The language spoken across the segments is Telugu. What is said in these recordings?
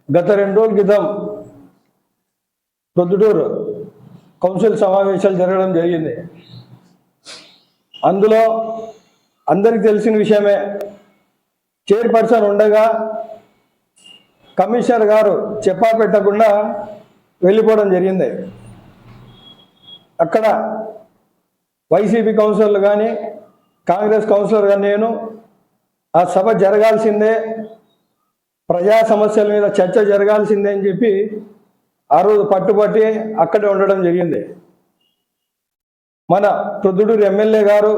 గత 2 రోజుల క్రితం ప్రొద్దుటూరు కౌన్సిల్ సమావేశాలు జరగడం జరిగింది. అందులో అందరికీ తెలిసిన విషయమే, చైర్పర్సన్ ఉండగా కమిషనర్ గారు చెప్పా పెట్టకుండా వెళ్ళిపోవడం జరిగింది. అక్కడ వైసీపీ కౌన్సిలర్లు కానీ కాంగ్రెస్ కౌన్సిలర్ కానీ నేను ఆ సభ జరగాల్సిందే, ప్రజా సమస్యల మీద చర్చ జరగాల్సిందే అని చెప్పి ఆ రోజు పట్టుబట్టి అక్కడే ఉండడం జరిగింది. మన ప్రొద్దుటూరు ఎమ్మెల్యే గారు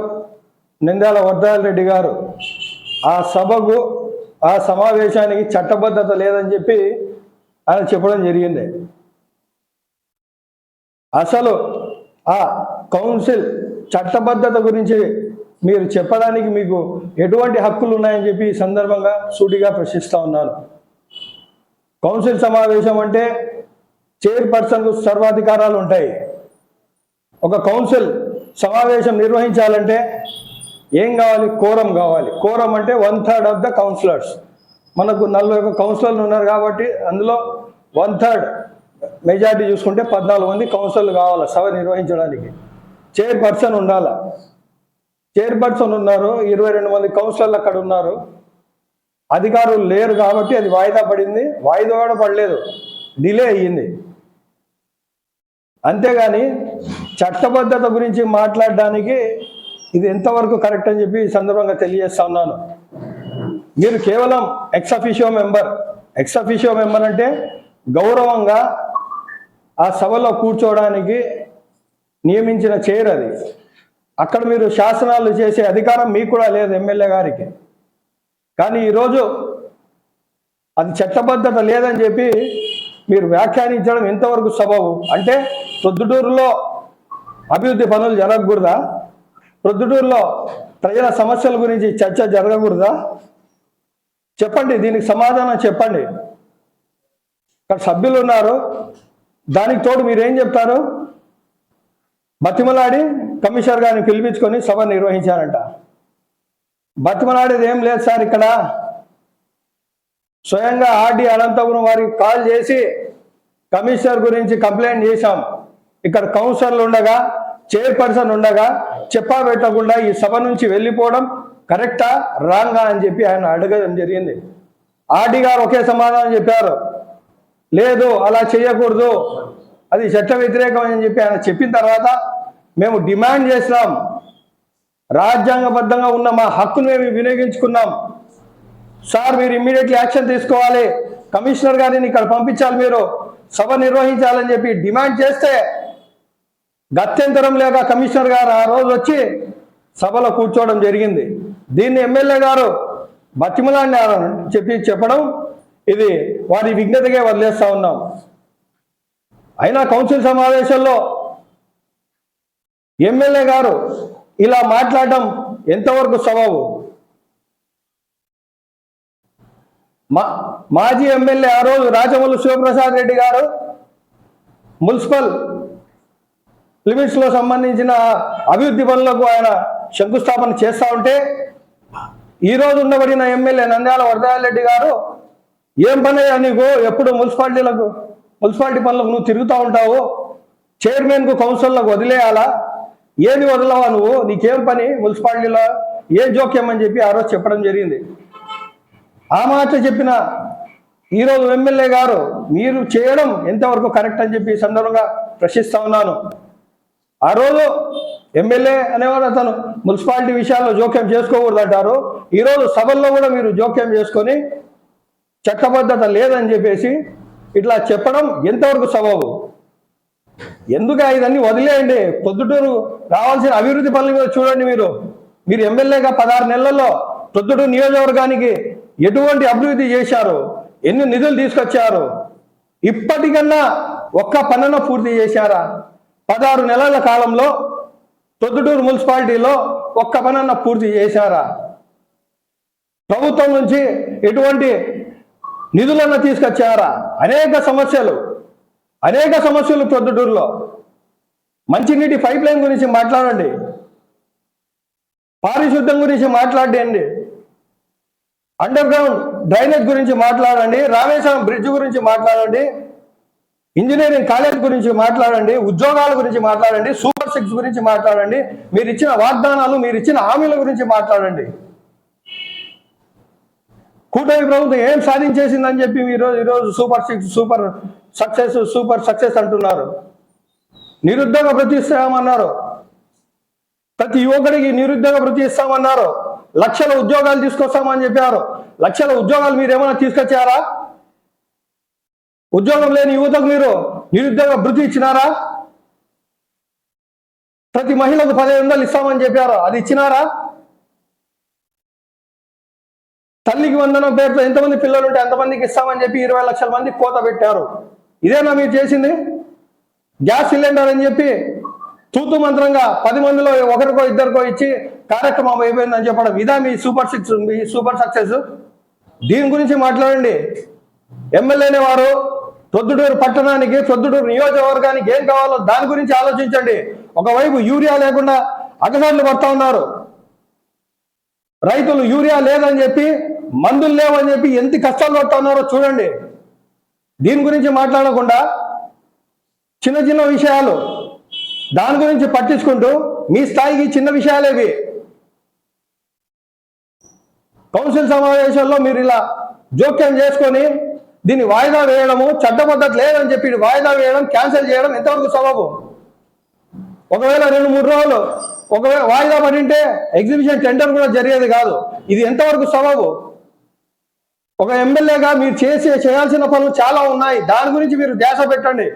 నంద్యాల వర్ధరాజిరెడ్డి గారు ఆ సభకు ఆ సమావేశానికి చట్టబద్ధత లేదని చెప్పి ఆయన చెప్పడం జరిగింది. అసలు ఆ కౌన్సిల్ చట్టబద్ధత గురించి మీరు చెప్పడానికి మీకు ఎటువంటి హక్కులు ఉన్నాయని చెప్పి ఈ సందర్భంగా సూటిగా ప్రశ్నిస్తూ ఉన్నాను. కౌన్సిల్ సమావేశం అంటే చైర్పర్సన్కు సర్వాధికారాలు ఉంటాయి. ఒక కౌన్సిల్ సమావేశం నిర్వహించాలంటే ఏం కావాలి? కోరం కావాలి. కోరం అంటే 1/3 ఆఫ్ ద కౌన్సిలర్స్. మనకు 41 కౌన్సిలర్లు ఉన్నారు కాబట్టి అందులో 1/3 మెజార్టీ చూసుకుంటే 14 మంది కౌన్సిలర్లు కావాలి సభ నిర్వహించడానికి. చైర్పర్సన్ ఉండాలి. చైర్పర్సన్ ఉన్నారు, 22 మంది కౌన్సిలర్లు అక్కడ ఉన్నారు. అధికారులు లేరు కాబట్టి అది వాయిదా పడింది. వాయిదా కూడా పడలేదు, డిలే అయ్యింది. అంతేగాని చట్టబద్ధత గురించి మాట్లాడడానికి ఇది ఎంతవరకు కరెక్ట్ అని చెప్పి ఈ సందర్భంగా తెలియజేస్తా ఉన్నాను. మీరు కేవలం ఎక్స్ అఫిషియో మెంబర్ అంటే గౌరవంగా ఆ సభలో కూర్చోవడానికి నియమించిన చైర్ అది. అక్కడ మీరు శాసనాలు చేసే అధికారం మీకు కూడా లేదు ఎమ్మెల్యే గారికి. కానీ ఈరోజు అది చట్టబద్ధత లేదని చెప్పి మీరు వ్యాఖ్యానించడం ఎంతవరకు సబబు? అంటే ప్రొద్దుటూరులో అభివృద్ధి పనులు జరగకూడదా? ప్రొద్దుటూరులో ప్రజల సమస్యల గురించి చర్చ జరగకూడదా? చెప్పండి, దీనికి సమాధానం చెప్పండి. ఇక్కడ సభ్యులు ఉన్నారు, దానికి తోడు మీరేం చెప్తారు? బతిమలాడి కమిషనర్ గారిని పిలిపించుకొని సభ నిర్వహించారంట. బతిమలాడేది ఏం లేదు సార్. ఇక్కడ స్వయంగా ఆర్డి అనంతపురం వారికి కాల్ చేసి కమిషనర్ గురించి కంప్లైంట్ చేశాం. ఇక్కడ కౌన్సిలర్లు ఉండగా, చైర్పర్సన్ ఉండగా చెప్పా పెట్టకుండా ఈ సభ నుంచి వెళ్ళిపోవడం కరెక్టా రాంగా అని చెప్పి ఆయన అడగడం జరిగింది. ఆర్డి గారు ఒకే సమాధానం చెప్పారు, లేదు అలా చేయకూడదు, అది చట్ట వ్యతిరేకం అని చెప్పి ఆయన చెప్పిన తర్వాత మేము డిమాండ్ చేసినాం. రాజ్యాంగబద్ధంగా ఉన్న మా హక్కును మేము వినియోగించుకున్నాం. సార్ మీరు ఇమ్మీడియట్లీ యాక్షన్ తీసుకోవాలి, కమిషనర్ గారిని ఇక్కడ పంపించాలి, మీరు సభ నిర్వహించాలని చెప్పి డిమాండ్ చేస్తే గత్యంతరం లేక కమిషనర్ గారు ఆ రోజు వచ్చి సభలో కూర్చోవడం జరిగింది. దీన్ని ఎమ్మెల్యే గారు బతిమలాడినారని చెప్పడం ఇది వారి విఘ్నతగా వదిలేస్తా ఉన్నాం. అయినా కౌన్సిల్ సమావేశంలో ఎమ్మెల్యే గారు ఇలా మాట్లాడడం ఎంతవరకు సబబు? మాజీ ఎమ్మెల్యే ఆ రోజు రాజమౌళి శివప్రసాద్ రెడ్డి గారు మున్సిపల్ లిమిట్స్లో సంబంధించిన అభివృద్ధి పనులకు ఆయన శంకుస్థాపన చేస్తూ ఉంటే, ఈరోజు ఉండబడిన ఎమ్మెల్యే నంద్యాల వర్ధరాజిరెడ్డి గారు ఏం పని నీకు, ఎప్పుడు మున్సిపాలిటీ పనులకు నువ్వు తిరుగుతూ ఉంటావు, చైర్మన్కు కౌన్సిలర్లకు వదిలేయాలా, ఏది వదలవా నువ్వు, నీకేం పని మున్సిపాలిటీలో, ఏ జోక్యం అని చెప్పి ఆ రోజు చెప్పడం జరిగింది. ఆ మాట చెప్పిన ఈరోజు ఎమ్మెల్యే గారు మీరు చేయడం ఎంతవరకు కరెక్ట్ అని చెప్పి ఈ సందర్భంగా ప్రశ్నిస్తా ఉన్నాను. ఆ రోజు ఎమ్మెల్యే అనేవాడు అతను మున్సిపాలిటీ విషయాల్లో జోక్యం చేసుకోకూడదు అంటారు. ఈరోజు సభల్లో కూడా మీరు జోక్యం చేసుకొని చట్టబద్ధత లేదని చెప్పేసి ఇట్లా చెప్పడం ఎంతవరకు సబబు? ఎందుకు ఇదన్నీ వదిలేయండి. ప్రొద్దుటూరు రావాల్సిన అభివృద్ధి పనుల మీద చూడండి. మీరు ఎమ్మెల్యేగా 16 నెలల్లో ప్రొద్దుటూరు నియోజకవర్గానికి ఎటువంటి అభివృద్ధి చేశారు, ఎన్ని నిధులు తీసుకొచ్చారు, ఇప్పటికన్నా ఒక్క పనున పూర్తి చేశారా? 16 నెలల కాలంలో ప్రొద్దుటూరు మున్సిపాలిటీలో ఒక్క పనన్న పూర్తి చేశారా? ప్రభుత్వం నుంచి ఎటువంటి నిధులన్నా తీసుకొచ్చారా? అనేక సమస్యలు ప్రొద్దుటూరులో. మంచినీటి పైప్ లైన్ గురించి మాట్లాడండి, పారిశుద్ధ్యం గురించి మాట్లాడండి, అండర్ గ్రౌండ్ డ్రైనేజ్ గురించి మాట్లాడండి, రామేశ్వరం బ్రిడ్జ్ గురించి మాట్లాడండి, ఇంజనీరింగ్ కాలేజ్ గురించి మాట్లాడండి, ఉద్యోగాల గురించి మాట్లాడండి, సూపర్ 6 గురించి మాట్లాడండి, మీరు ఇచ్చిన వాగ్దానాలు, మీరు ఇచ్చిన హామీల గురించి మాట్లాడండి. కూటమి ప్రభుత్వం ఏం సాధించేసిందని చెప్పి మీరు ఈరోజు సూపర్ 6 సూపర్ సక్సెస్ అంటున్నారు. నిరుద్యోగ భృతి ఇస్తామన్నారు, ప్రతి యువకుడికి నిరుద్యోగ భృతి ఇస్తామన్నారు, లక్షల ఉద్యోగాలు తీసుకొస్తామని చెప్పారు. లక్షల ఉద్యోగాలు మీరు ఏమైనా తీసుకొచ్చారా? ఉద్యోగం లేని యువతకు మీరు నిరుద్యోగ భృతి ఇచ్చినారా? ప్రతి మహిళకు 1500 ఇస్తామని చెప్పారు, అది ఇచ్చినారా? తల్లికి వందనం పేరుతో ఎంతమంది పిల్లలు ఉంటే ఎంతమందికి ఇస్తామని చెప్పి 20 లక్షల మంది కోత పెట్టారు. ఇదేనా మీరు చేసింది? గ్యాస్ సిలిండర్ అని చెప్పి తూతు మంత్రంగా 10 మందిలో ఒకరికో ఇద్దరికో ఇచ్చి కార్యక్రమం అయిపోయిందని చెప్పడం, ఇదా మీ సూపర్ 6, మీ సూపర్ సక్సెస్? దీని గురించి మాట్లాడండి. ఎమ్మెల్యేనే వారు ప్రొద్దుటూరు పట్టణానికి, ప్రొద్దుటూరు నియోజకవర్గానికి ఏం కావాలో దాని గురించి ఆలోచించండి. ఒకవైపు యూరియా లేకుండా అగసాట్లు పడతా ఉన్నారు, రైతులు యూరియా లేదని చెప్పి, మందులు లేవని చెప్పి ఎంత కష్టాలు పడతా ఉన్నారో చూడండి. దీని గురించి మాట్లాడకుండా చిన్న చిన్న విషయాలు దాని గురించి పట్టించుకుంటూ మీ స్థాయికి చిన్న విషయాలేవి. కౌన్సిల్ సమావేశాల్లో మీరు ఇలా జోక్యం చేసుకొని దీన్ని వాయిదా వేయడము, చట్టబద్ధత లేదని చెప్పి వాయిదా వేయడం, క్యాన్సిల్ చేయడం ఎంతవరకు సబబు? ఒకవేళ 2-3 రోజులు ఒకవేళ వాయిదా పడింటే ఎగ్జిబిషన్ టెండర్ కూడా జరిగేది కాదు. ఇది ఎంతవరకు సబబు? ఒక ఎమ్మెల్యేగా మీరు చేయాల్సిన పనులు చాలా ఉన్నాయి, దాని గురించి మీరు ధ్యాస పెట్టండి.